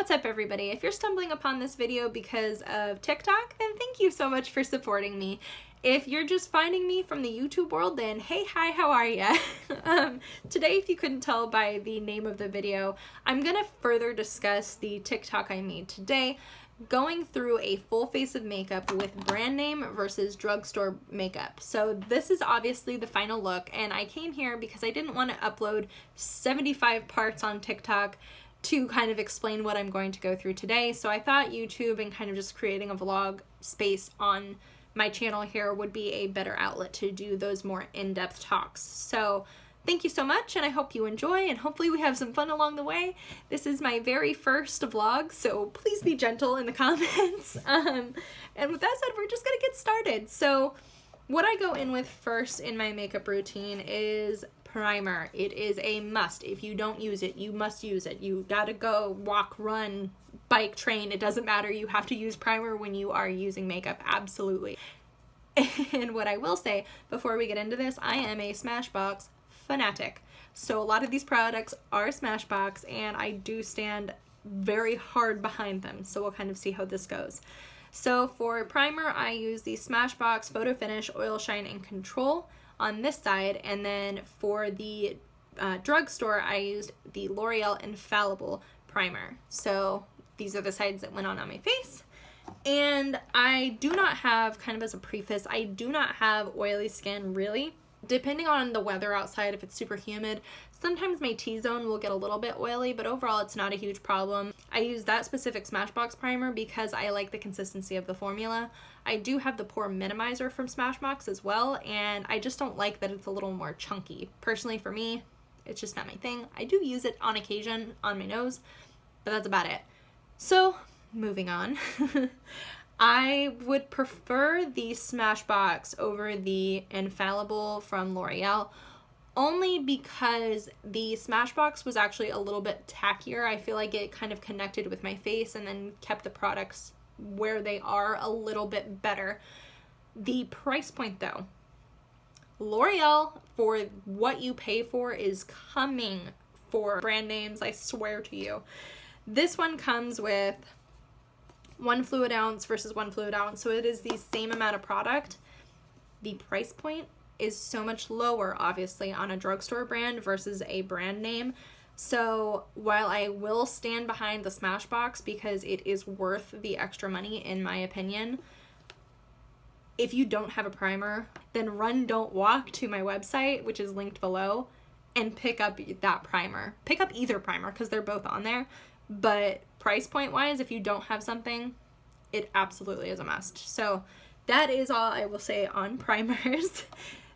What's up everybody? If you're stumbling upon this video because of TikTok, then thank you so much for supporting me. If you're just finding me from the YouTube world, then hey, hi, how are ya? Today, if you couldn't tell by the name of the video, I'm gonna further discuss the TikTok I made today, going through a full face of makeup with brand name versus drugstore makeup. So this is obviously the final look, and I came here because I didn't want to upload 75 parts on TikTok to kind of explain what I'm going to go through today. So I thought YouTube and kind of just creating a vlog space on my channel here would be a better outlet to do those more in-depth talks. So thank you so much, and I hope you enjoy, and hopefully we have some fun along the way. This is my very first vlog, so please be gentle in the comments. And with that said, we're just gonna get started. So what I go in with first in my makeup routine is primer. It is a must. If you don't use it, you must use it. You gotta go walk, run, bike, train, it doesn't matter. You have to use primer when you are using makeup, absolutely. And what I will say before we get into this, I am a Smashbox fanatic. So a lot of these products are Smashbox, and I do stand very hard behind them. So we'll kind of see how this goes. So for primer, I use the Smashbox Photo Finish Oil Shine and Control on this side, and then for the drugstore, I used the L'Oreal Infallible Primer. So these are the sides that went on my face. And I do not have, kind of as a preface, I do not have oily skin really. Depending on the weather outside, if it's super humid, sometimes my T-zone will get a little bit oily, but overall it's not a huge problem. I use that specific Smashbox primer because I like the consistency of the formula. I do have the pore minimizer from Smashbox as well, and I just don't like that it's a little more chunky. Personally for me, it's just not my thing. I do use it on occasion on my nose, but that's about it. So, moving on. I would prefer the Smashbox over the Infallible from L'Oreal, only because the Smashbox was actually a little bit tackier. I feel like it kind of connected with my face and then kept the products where they are a little bit better. The price point though, L'Oreal, for what you pay for, is coming for brand names, I swear to you. This one comes with 1 fluid ounce versus 1 fluid ounce, so it is the same amount of product. The price point is so much lower, obviously, on a drugstore brand versus a brand name. So while I will stand behind the Smashbox because it is worth the extra money, in my opinion, if you don't have a primer, then run, don't walk to my website, which is linked below, and pick up that primer. Pick up either primer because they're both on there. But price point wise, if you don't have something, it absolutely is a must. So that is all I will say on primers.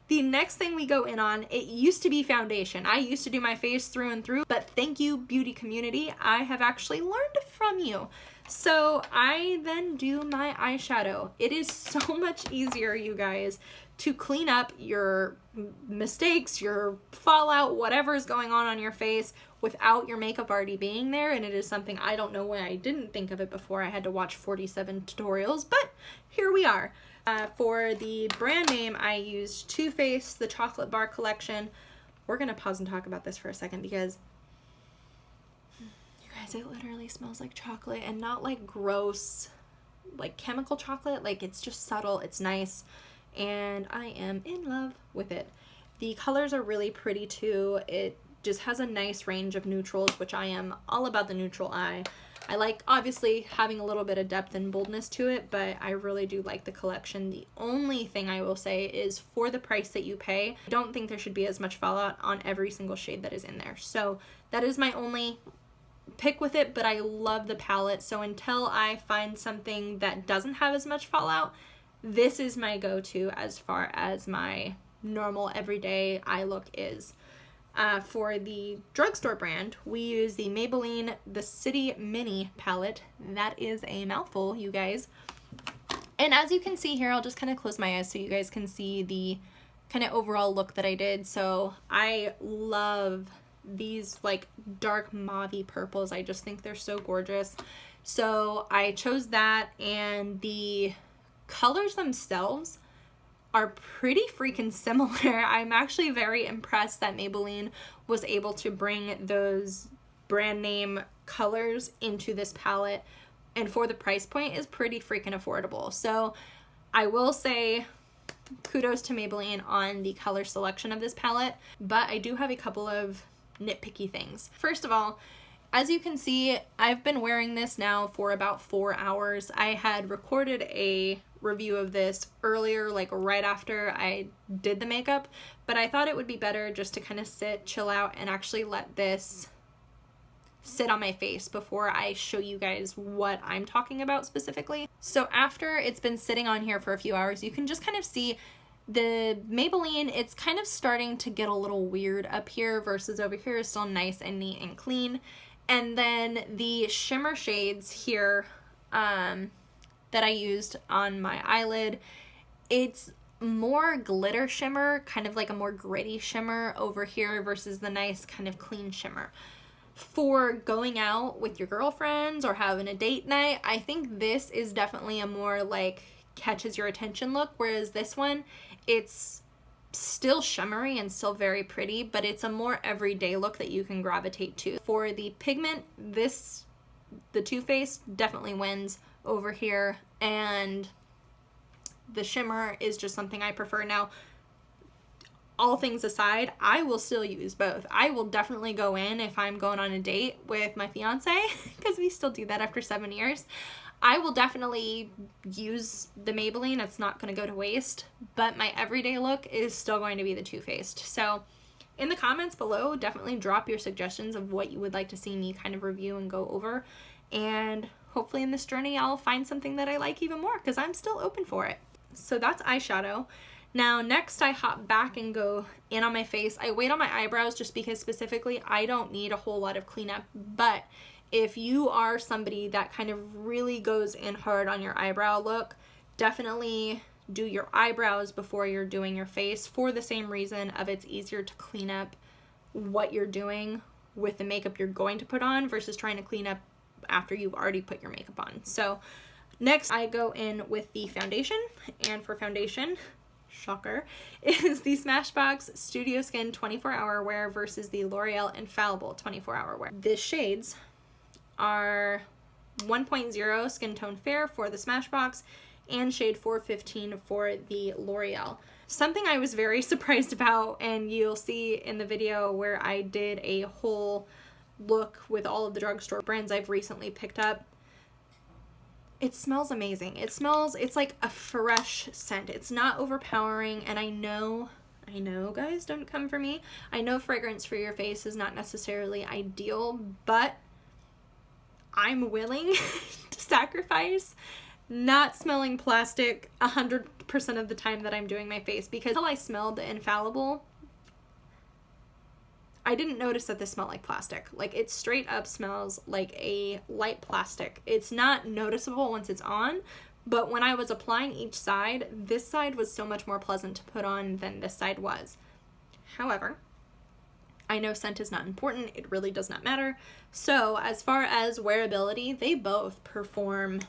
The next thing we go in on, it used to be foundation. I used to do my face through and through, but thank you, beauty community, I have actually learned from you. So I then do my eyeshadow. It is so much easier, you guys, to clean up your mistakes, your fallout, whatever is going on your face without your makeup already being there. And it is something I don't know why I didn't think of it before. I had to watch 47 tutorials, but here we are. For the brand name, I used Too Faced, the Chocolate Bar Collection. We're gonna pause and talk about this for a second because you guys, it literally smells like chocolate, and not like gross, like chemical chocolate. Like, it's just subtle, it's nice, and I am in love with it. The colors are really pretty too. It just has a nice range of neutrals, which I am all about the neutral eye. I like, obviously, having a little bit of depth and boldness to it, but I really do like the collection. The only thing I will say is, for the price that you pay, I don't think there should be as much fallout on every single shade that is in there. So that is my only pick with it, but I love the palette. So until I find something that doesn't have as much fallout, this is my go-to as far as my normal everyday eye look is. For the drugstore brand, we use the Maybelline The City Mini palette. That is a mouthful, you guys. And as you can see here, I'll just kind of close my eyes so you guys can see the kind of overall look that I did. So I love these like dark mauve-y purples. I just think they're so gorgeous. So I chose that, and the colors themselves are pretty freaking similar. I'm actually very impressed that Maybelline was able to bring those brand name colors into this palette, and for the price point is pretty freaking affordable. So I will say kudos to Maybelline on the color selection of this palette, but I do have a couple of nitpicky things. First of all, as you can see, I've been wearing this now for about 4 hours. I had recorded a review of this earlier, like right after I did the makeup, but I thought it would be better just to kind of sit, chill out, and actually let this sit on my face before I show you guys what I'm talking about specifically. So after it's been sitting on here for a few hours, you can just kind of see the Maybelline, it's kind of starting to get a little weird up here versus over here is still nice and neat and clean. And then the shimmer shades here that I used on my eyelid, it's more glitter shimmer, kind of like a more gritty shimmer over here versus the nice kind of clean shimmer. For going out with your girlfriends or having a date night, I think this is definitely a more like catches your attention look, whereas this one, it's still shimmery and still very pretty, but it's a more everyday look that you can gravitate to. For the pigment, the Too Faced definitely wins over here, and the shimmer is just something I prefer. Now, all things aside, I will still use both. I will definitely go in if I'm going on a date with my fiance, because we still do that after 7 years. I will definitely use the Maybelline. It's not going to go to waste, but my everyday look is still going to be the Too Faced. So in the comments below, definitely drop your suggestions of what you would like to see me kind of review and go over. And hopefully in this journey, I'll find something that I like even more, because I'm still open for it. So that's eyeshadow. Now next I hop back and go in on my face. I wait on my eyebrows just because specifically I don't need a whole lot of cleanup, but if you are somebody that kind of really goes in hard on your eyebrow look, definitely do your eyebrows before you're doing your face, for the same reason of it's easier to clean up what you're doing with the makeup you're going to put on versus trying to clean up after you've already put your makeup on. So next I go in with the foundation, and for foundation, shocker, is the Smashbox Studio Skin 24-Hour Wear versus the L'Oreal Infallible 24-Hour Wear. The shades are 1.0 Skin Tone Fair for the Smashbox and shade 415 for the L'Oreal. Something I was very surprised about, and you'll see in the video where I did a whole look with all of the drugstore brands I've recently picked up, it smells amazing. It's like a fresh scent. It's not overpowering, and I know guys, don't come for me. I know fragrance for your face is not necessarily ideal, but I'm willing to sacrifice not smelling plastic 100% of the time that I'm doing my face, because until I smelled the Infallible, I didn't notice that this smelled like plastic. Like, it straight up smells like a light plastic. It's not noticeable once it's on, but when I was applying each side, this side was so much more pleasant to put on than this side was. However, I know scent is not important. It really does not matter. So as far as wearability, they both perform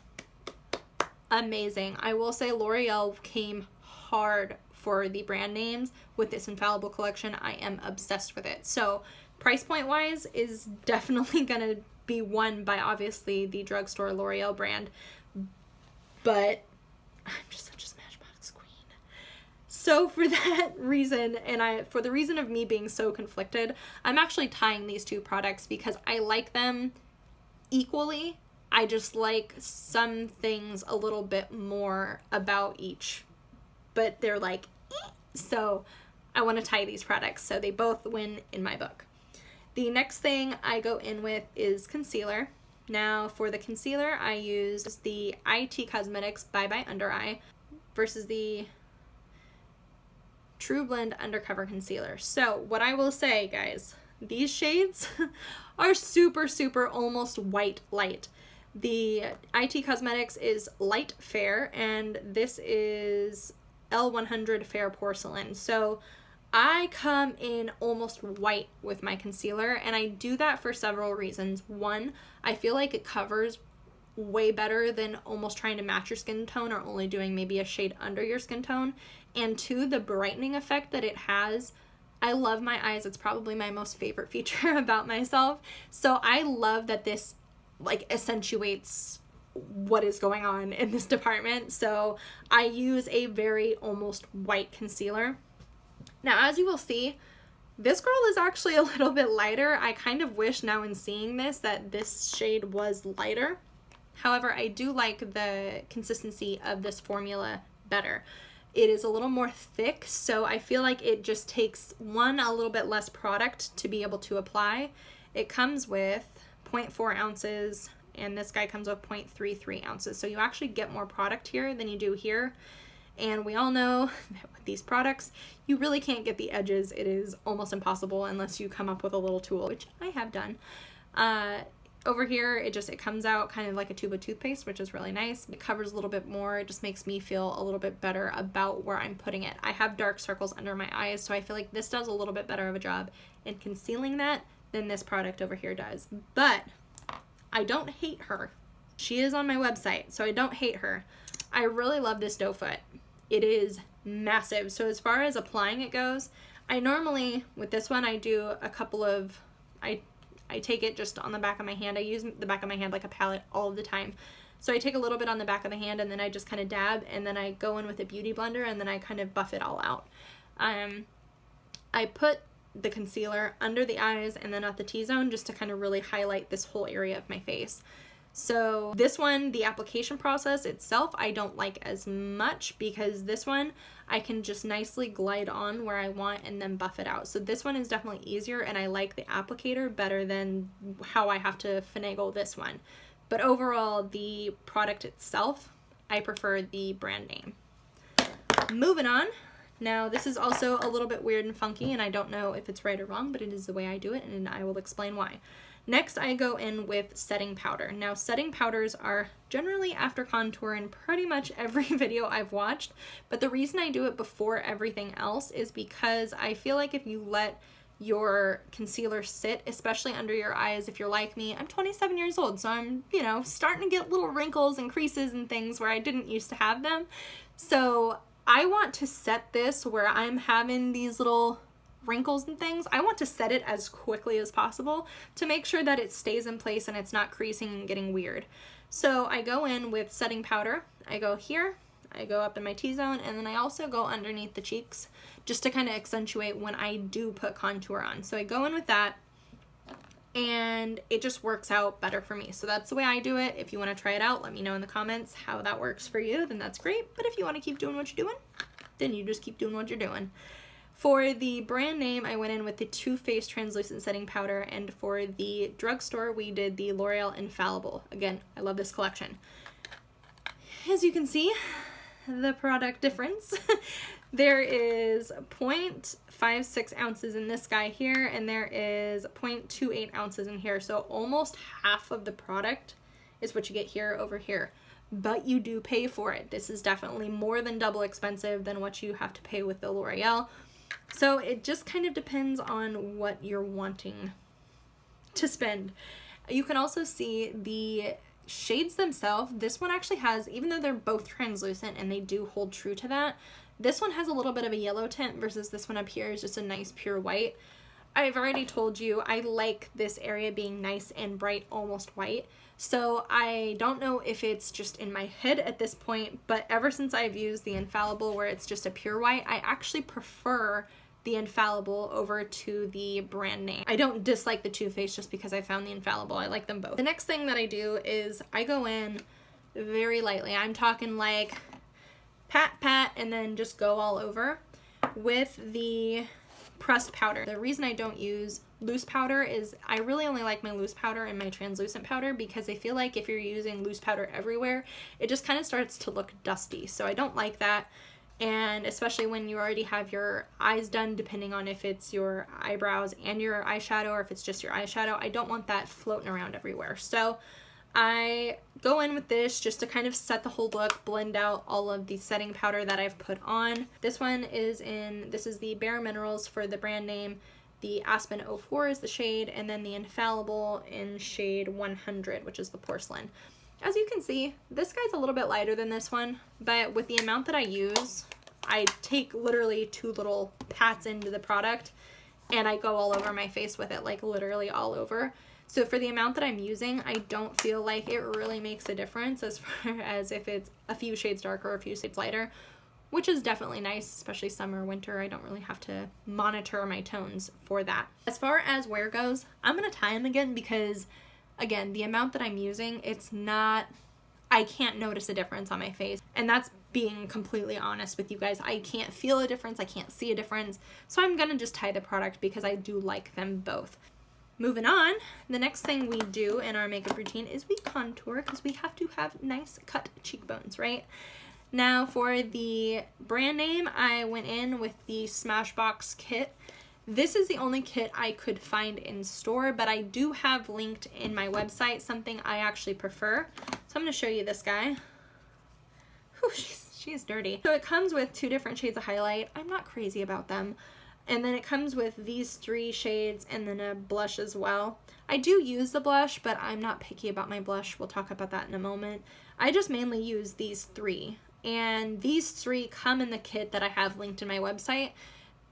amazing. I will say L'Oreal came hard for the brand names with this Infallible collection. I am obsessed with it. So price point wise is definitely gonna be won by obviously the drugstore L'Oreal brand, but I'm just such a Smashbox queen. So for that reason, and for the reason of me being so conflicted, I'm actually tying these two products because I like them equally. I just like some things a little bit more about each, but they're like, eh. So I want to tie these products, so they both win in my book. The next thing I go in with is concealer. Now for the concealer, I used the IT Cosmetics Bye Bye Under Eye versus the True Blend Undercover Concealer. So what I will say, guys, these shades are super, super almost white light. The IT Cosmetics is Light Fair, and this is L100 Fair Porcelain. So I come in almost white with my concealer, and I do that for several reasons. One, I feel like it covers way better than almost trying to match your skin tone or only doing maybe a shade under your skin tone. And two, the brightening effect that it has I love my eyes. It's probably my most favorite feature about myself. So I love that this like accentuates what is going on in this department. So I use a very almost white concealer. Now, as you will see, this girl is actually a little bit lighter. I kind of wish now in seeing this that this shade was lighter. However, I do like the consistency of this formula better. It is a little more thick, so I feel like it just takes a little bit less product to be able to apply. It comes with 0.4 ounces, and this guy comes with 0.33 ounces. So you actually get more product here than you do here. And we all know that with these products, you really can't get the edges. It is almost impossible unless you come up with a little tool, which I have done. Over here, it comes out kind of like a tube of toothpaste, which is really nice. It covers a little bit more. It just makes me feel a little bit better about where I'm putting it. I have dark circles under my eyes, so I feel like this does a little bit better of a job in concealing that than this product over here does. But I don't hate her. She is on my website, so I don't hate her. I really love this doe foot. It is massive. So as far as applying it goes, I normally, with this one, I do a couple of, I take it just on the back of my hand. I use the back of my hand like a palette all the time. So I take a little bit on the back of the hand and then I just kind of dab, and then I go in with a beauty blender and then I kind of buff it all out. I put the concealer under the eyes and then at the T-zone just to kind of really highlight this whole area of my face. So this one, the application process itself, I don't like as much because this one I can just nicely glide on where I want and then buff it out. So this one is definitely easier, and I like the applicator better than how I have to finagle this one. But overall, the product itself, I prefer the brand name. Moving on. Now this is also a little bit weird and funky, and I don't know if it's right or wrong, but it is the way I do it, and I will explain why. Next, I go in with setting powder. Now, setting powders are generally after contour in pretty much every video I've watched, but the reason I do it before everything else is because I feel like if you let your concealer sit, especially under your eyes, if you're like me, I'm 27 years old, so I'm, starting to get little wrinkles and creases and things where I didn't used to have them. So I want to set this where I'm having these little wrinkles and things. I want to set it as quickly as possible to make sure that it stays in place and it's not creasing and getting weird. So I go in with setting powder. I go here, I go up in my T-zone, and then I also go underneath the cheeks just to kind of accentuate when I do put contour on. So I go in with that, and it just works out better for me. So that's the way I do it. If you want to try it out, let me know in the comments how that works for you, then that's great. But if you want to keep doing what you're doing, then you just keep doing what you're doing. For the brand name, I went in with the Too Faced Translucent Setting Powder, and for the drugstore, we did the L'Oreal Infallible. Again, I love this collection. As you can see, the product difference. There is 0.56 ounces in this guy here, and there is 0.28 ounces in here. So almost half of the product is what you get here over here. But you do pay for it. This is definitely more than double expensive than what you have to pay with the L'Oreal. So it just kind of depends on what you're wanting to spend. You can also see the shades themselves. This one actually has, even though they're both translucent and they do hold true to that, this one has a little bit of a yellow tint versus this one up here is just a nice pure white. I've already told you I like this area being nice and bright, almost white. So I don't know if it's just in my head at this point, but ever since I've used the Infallible where it's just a pure white, I actually prefer the Infallible over to the brand name. I don't dislike the Too Faced just because I found the Infallible. I like them both. The next thing that I do is I go in very lightly. I'm talking like pat, pat, and then just go all over with the pressed powder. The reason I don't use loose powder is I really only like my loose powder and my translucent powder because I feel like if you're using loose powder everywhere, it just kind of starts to look dusty. So I don't like that. And especially when you already have your eyes done, depending on if it's your eyebrows and your eyeshadow or if it's just your eyeshadow, I don't want that floating around everywhere. So I go in with this just to kind of set the whole look, blend out all of the setting powder that I've put on. This one is this is the Bare Minerals for the brand name. The Aspen 04 is the shade, and then the Infallible in shade 100, which is the porcelain. As you can see, this guy's a little bit lighter than this one, but with the amount that I use, I take literally 2 little pats into the product and I go all over my face with it, like literally all over. So for the amount that I'm using, I don't feel like it really makes a difference as far as if it's a few shades darker or a few shades lighter, which is definitely nice, especially summer, winter. I don't really have to monitor my tones for that. As far as wear goes, I'm going to tie them again because, again, the amount that I'm using, it's not, I can't notice a difference on my face. And that's being completely honest with you guys. I can't feel a difference. I can't see a difference. So I'm going to just tie the product because I do like them both. Moving on, the next thing we do in our makeup routine is we contour because we have to have nice cut cheekbones, right? Now for the brand name, I went in with the Smashbox kit. This is the only kit I could find in store, but I do have linked in my website something I actually prefer. So I'm going to show you this guy. Whew, she is dirty. So it comes with 2 different shades of highlight. I'm not crazy about them. And then it comes with these 3 shades and then a blush as well. I do use the blush, but I'm not picky about my blush. We'll talk about that in a moment. I just mainly use these 3. And these 3 come in the kit that I have linked in my website.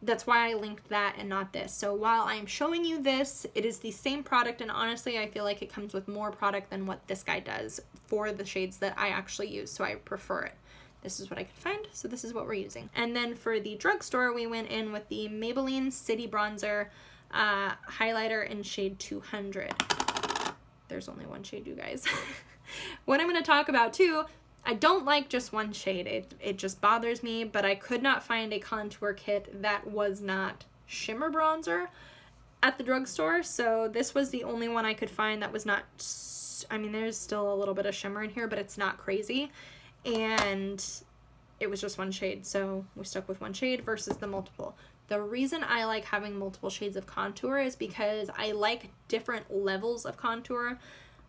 That's why I linked that and not this. So while I'm showing you this, it is the same product, and honestly I feel like it comes with more product than what this guy does for the shades that I actually use, so I prefer it. This is what I could find, so this is what we're using. And then for the drugstore, we went in with the Maybelline City Bronzer highlighter in shade 200. There's only 1 shade, you guys. What I'm going to talk about too, I don't like just 1 shade. It just bothers me, but I could not find a contour kit that was not shimmer bronzer at the drugstore, so this was the only one I could find that was not, I mean, there's still a little bit of shimmer in here, but it's not crazy. And it was just 1 shade, so we stuck with 1 shade versus the multiple. The reason I like having multiple shades of contour is because I like different levels of contour,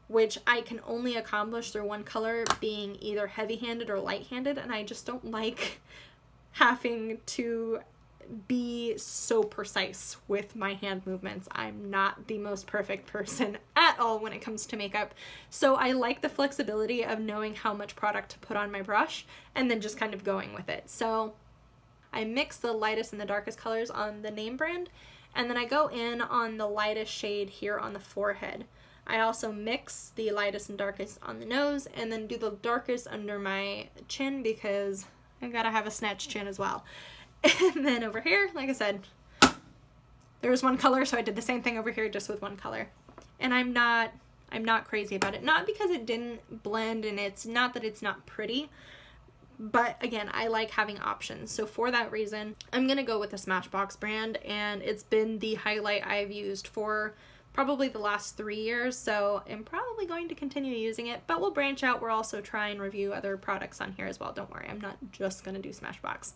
which I can only accomplish through 1 color being either heavy-handed or light-handed, and I just don't like having to be so precise with my hand movements. I'm not the most perfect person at all when it comes to makeup, so I like the flexibility of knowing how much product to put on my brush and then just kind of going with it. So I mix the lightest and the darkest colors on the name brand, and then I go in on the lightest shade here on the forehead. I also mix the lightest and darkest on the nose and then do the darkest under my chin because I gotta have a snatch chin as well. And then over here, like I said, there was 1 color, so I did the same thing over here just with 1 color. And I'm not crazy about it. Not because it didn't blend, and it's not that it's not pretty, but again, I like having options. So for that reason, I'm gonna go with the Smashbox brand, and it's been the highlight I've used for probably the last 3 years, so I'm probably going to continue using it, but we'll branch out. We'll also try and review other products on here as well. Don't worry, I'm not just gonna do Smashbox.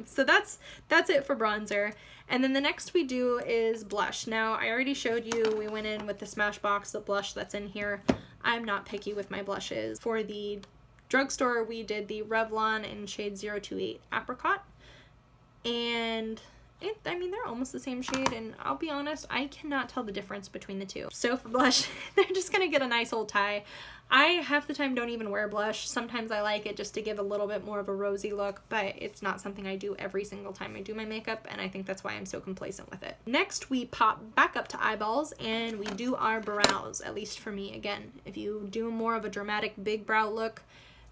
So that's it for bronzer. And then the next we do is blush. Now I already showed you we went in with the Smashbox, the blush that's in here. I'm not picky with my blushes. For the drugstore we did the Revlon in shade 028 Apricot, and I mean, they're almost the same shade, and I'll be honest, I cannot tell the difference between the 2. So for blush, they're just gonna get a nice old tie. I half the time don't even wear blush. Sometimes I like it just to give a little bit more of a rosy look, but it's not something I do every single time I do my makeup, and I think that's why I'm so complacent with it. Next, we pop back up to eyeballs, and we do our brows, at least for me. Again, if you do more of a dramatic big brow look,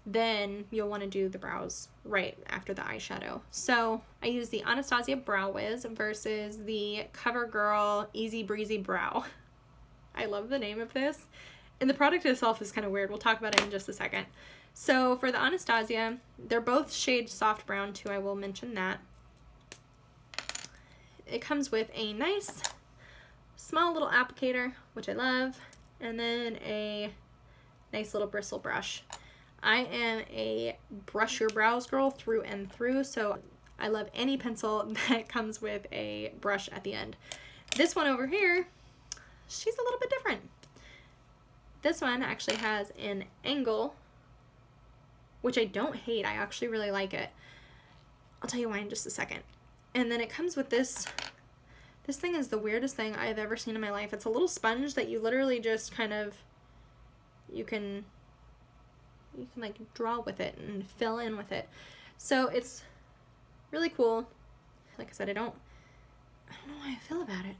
then you'll want to do the brows right after the eyeshadow. So I use the Anastasia Brow Wiz versus the CoverGirl Easy Breezy Brow. I love the name of this. And the product itself is kind of weird. We'll talk about it in just a second. So for the Anastasia, they're both shade soft brown too. I will mention that. It comes with a nice small little applicator, which I love, and then a nice little bristle brush. I am a brush your brows girl through and through, so I love any pencil that comes with a brush at the end. This one over here, she's a little bit different. This one actually has an angle, which I don't hate. I actually really like it. I'll tell you why in just a second. And then it comes with this. This thing is the weirdest thing I've ever seen in my life. It's a little sponge that you literally just kind of, you can like draw with it and fill in with it. So it's really cool. Like I said, I don't know how I feel about it.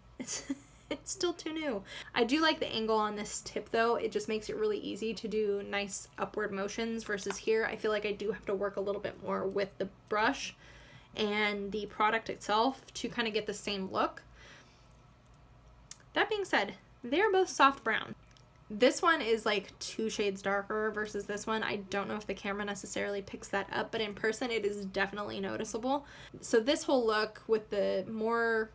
It's still too new. I do like the angle on this tip though. It just makes it really easy to do nice upward motions versus here. I feel like I do have to work a little bit more with the brush and the product itself to kind of get the same look. That being said, they're both soft brown. This one is like 2 shades darker versus this one. I don't know if the camera necessarily picks that up, but in person it is definitely noticeable. So this whole look with the more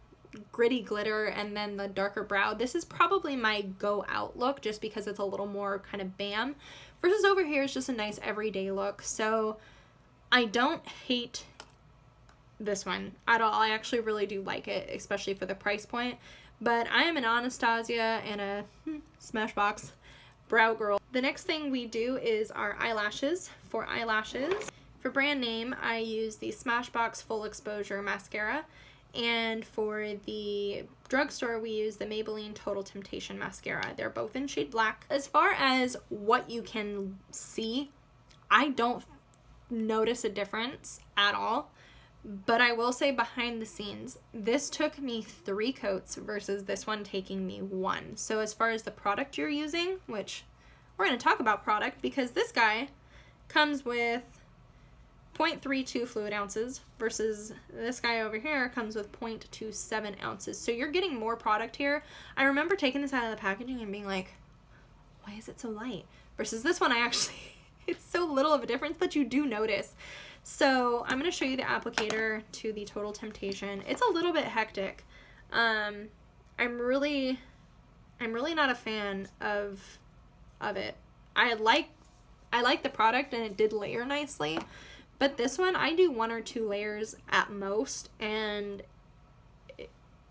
gritty glitter and then the darker brow, this is probably my go out look just because it's a little more kind of bam, versus over here it's just a nice everyday look. So I don't hate this one at all. I actually really do like it, especially for the price point. But I am an Anastasia and a Smashbox brow girl. The next thing we do is our eyelashes. For eyelashes, for brand name, I use the Smashbox Full Exposure Mascara. And for the drugstore, we use the Maybelline Total Temptation Mascara. They're both in shade black. As far as what you can see, I don't notice a difference at all. But I will say behind the scenes, this took me 3 coats versus this one taking me 1. So as far as the product you're using, which we're going to talk about product because this guy comes with 0.32 fluid ounces versus this guy over here comes with 0.27 ounces. So you're getting more product here. I remember taking this out of the packaging and being like, why is it so light? Versus this one, I actually, it's so little of a difference, but you do notice. So I'm going to show you the applicator to the Total Temptation. It's a little bit hectic. I'm really not a fan of it. I like the product and it did layer nicely. But this one, I do 1 or 2 layers at most, and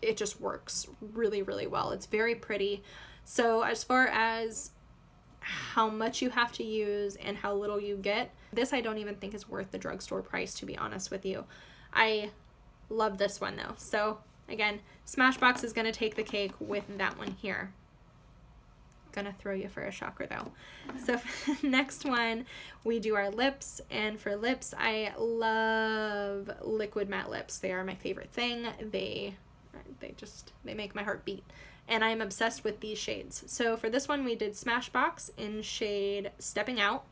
it just works really, really well. It's very pretty. So as far as how much you have to use and how little you get, this I don't even think is worth the drugstore price, to be honest with you. I love this one though. So again, Smashbox is going to take the cake with that one here. Gonna throw you for a shocker though. So for the next one, we do our lips, and for lips, I love liquid matte lips. They are my favorite thing. They make my heart beat, and I'm obsessed with these shades. So for this one, we did Smashbox in shade Stepping Out,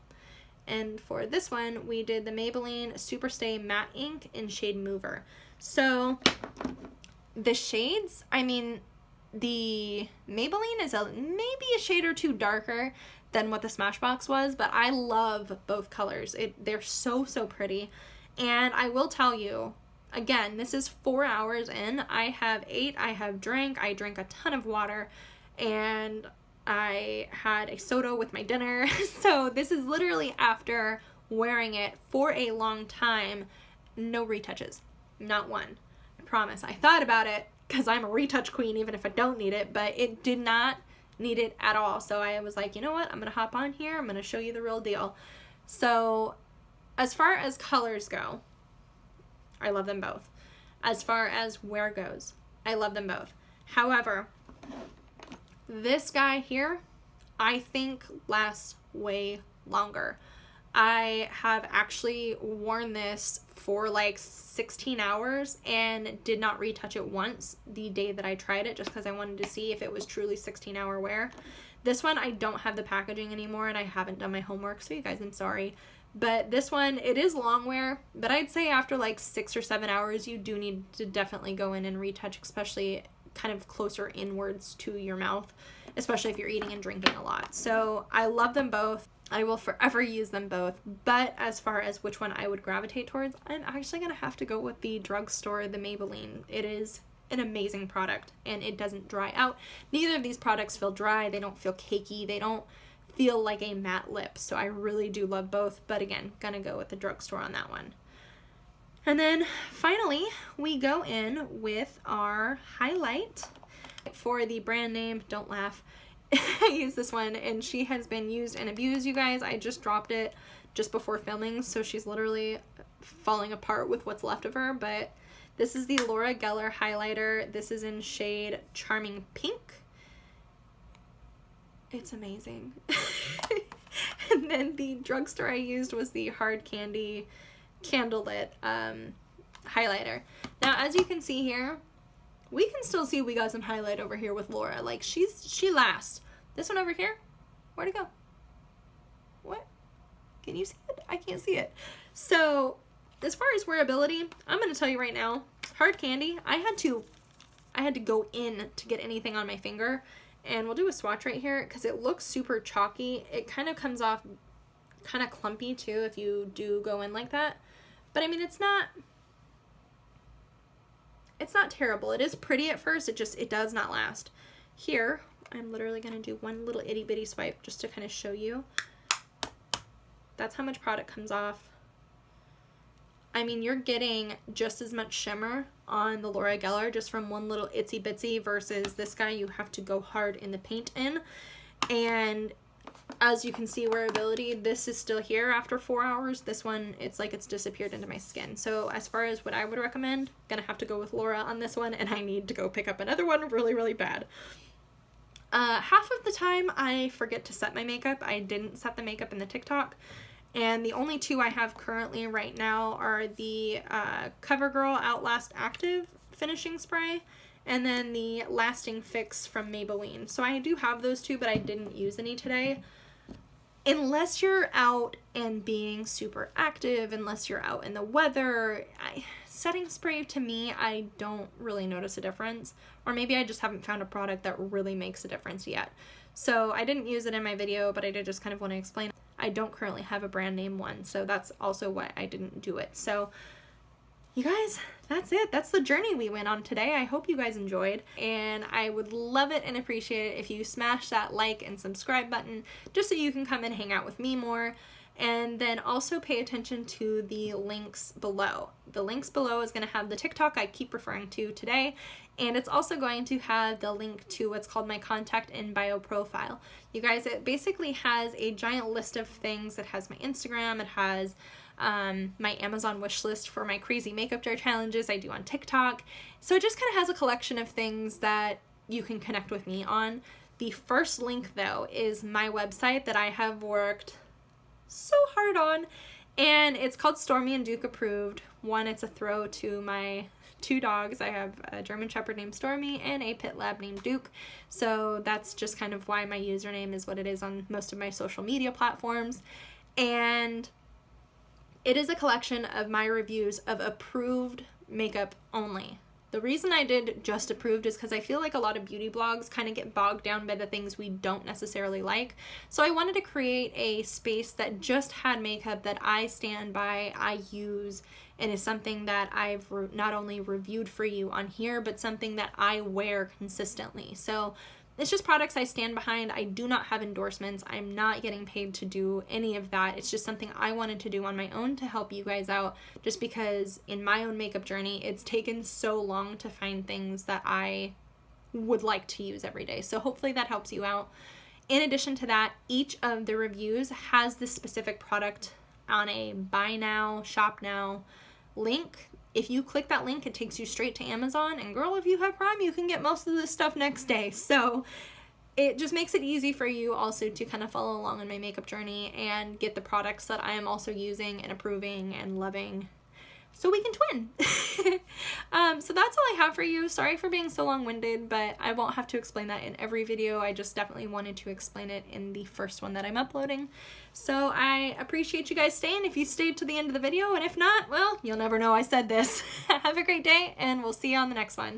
and for this one, we did the Maybelline Superstay Matte Ink in shade Mover. So the shades, I mean, the Maybelline is maybe a shade or 2 darker than what the Smashbox was, but I love both colors. They're so pretty. And I will tell you, again, this is 4 hours in. I have ate, I have drank, I drank a ton of water, and I had a soda with my dinner. So this is literally after wearing it for a long time. No retouches, not one. I promise. I thought about it, because I'm a retouch queen even if I don't need it, but it did not need it at all. So I was like, you know what, I'm gonna hop on here, I'm gonna show you the real deal. So as far as colors go, I love them both. As far as wear goes, I love them both. However, this guy here, I think lasts way longer. I have actually worn this for like 16 hours and did not retouch it once the day that I tried it, just because I wanted to see if it was truly 16-hour wear. This one, I don't have the packaging anymore and I haven't done my homework, so you guys, I'm sorry. But this one, it is long wear, but I'd say after like 6 or 7 hours, you do need to definitely go in and retouch, especially kind of closer inwards to your mouth, especially if you're eating and drinking a lot. So I love them both. I will forever use them both, but as far as which one I would gravitate towards, I'm actually going to have to go with the drugstore, the Maybelline. It is an amazing product, and it doesn't dry out. Neither of these products feel dry. They don't feel cakey. They don't feel like a matte lip, so I really do love both, but again, gonna go with the drugstore on that one. And then finally, we go in with our highlight. For the brand name, don't laugh, I use this one, and she has been used and abused, you guys. I just dropped it just before filming, so she's literally falling apart with what's left of her, but this is the Laura Geller highlighter. This is in shade Charming Pink. It's amazing. And then the drugstore I used was the Hard Candy Candlelit highlighter. Now, as you can see here, we can still see we got some highlight over here with Laura. Like, she lasts. This one over here, where'd it go? What? Can you see it? I can't see it. So, as far as wearability, I'm going to tell you right now, hard candy, I had to go in to get anything on my finger. And we'll do a swatch right here because it looks super chalky. It kind of comes off kind of clumpy too if you do go in like that. But I mean, it's not terrible. It is pretty at first. It does not last. Here, I'm literally going to do one little itty bitty swipe just to kind of show you. That's how much product comes off. I mean, you're getting just as much shimmer on the Laura Geller just from one little itsy bitsy versus this guy you have to go hard in the paint in. And as you can see, wearability, this is still here after 4 hours. This one, it's like it's disappeared into my skin. So as far as what I would recommend, gonna have to go with Laura on this one, and I need to go pick up another one really, really bad. Half of the time I forget to set my makeup. I didn't set the makeup in the TikTok. And the only two I have currently right now are the CoverGirl Outlast Active Finishing Spray and then the Lasting Fix from Maybelline. So I do have those two, but I didn't use any today. Unless you're out and being super active, unless you're out in the weather, setting spray to me, I don't really notice a difference. Or maybe I just haven't found a product that really makes a difference yet. So I didn't use it in my video, but I did just kind of want to explain. I don't currently have a brand name one, so that's also why I didn't do it. So you guys, that's it. That's the journey we went on today. I hope you guys enjoyed, and I would love it and appreciate it if you smash that like and subscribe button just so you can come and hang out with me more. And then also pay attention to the links below. The links below is going to have the TikTok I keep referring to today, and it's also going to have the link to what's called my contact in bio profile. You guys, it basically has a giant list of things. It has my Instagram, it has my Amazon wish list for my crazy makeup jar challenges I do on TikTok. So it just kind of has a collection of things that you can connect with me on. The first link though is my website that I have worked so hard on, and it's called Stormi Duke Approved. One, it's a throw to my 2 dogs. I have a German Shepherd named Stormy and a Pit Lab named Duke. So that's just kind of why my username is what it is on most of my social media platforms. And it is a collection of my reviews of approved makeup only. The reason I did just approved is because I feel like a lot of beauty blogs kind of get bogged down by the things we don't necessarily like. So I wanted to create a space that just had makeup that I stand by, I use, and is something that I've not only reviewed for you on here, but something that I wear consistently. So it's just products I stand behind. I do not have endorsements. I'm not getting paid to do any of that. It's just something I wanted to do on my own to help you guys out, just because in my own makeup journey, it's taken so long to find things that I would like to use every day. So hopefully that helps you out. In addition to that, each of the reviews has this specific product on a buy now, shop now link. If you click that link, it takes you straight to Amazon, and girl, if you have Prime, you can get most of this stuff next day. So it just makes it easy for you also to kind of follow along on my makeup journey and get the products that I am also using and approving and loving, so we can twin. So that's all I have for you. Sorry for being so long-winded, but I won't have to explain that in every video. I just definitely wanted to explain it in the first one that I'm uploading. So I appreciate you guys staying if you stayed to the end of the video, and if not, well, you'll never know I said this. Have a great day, and we'll see you on the next one.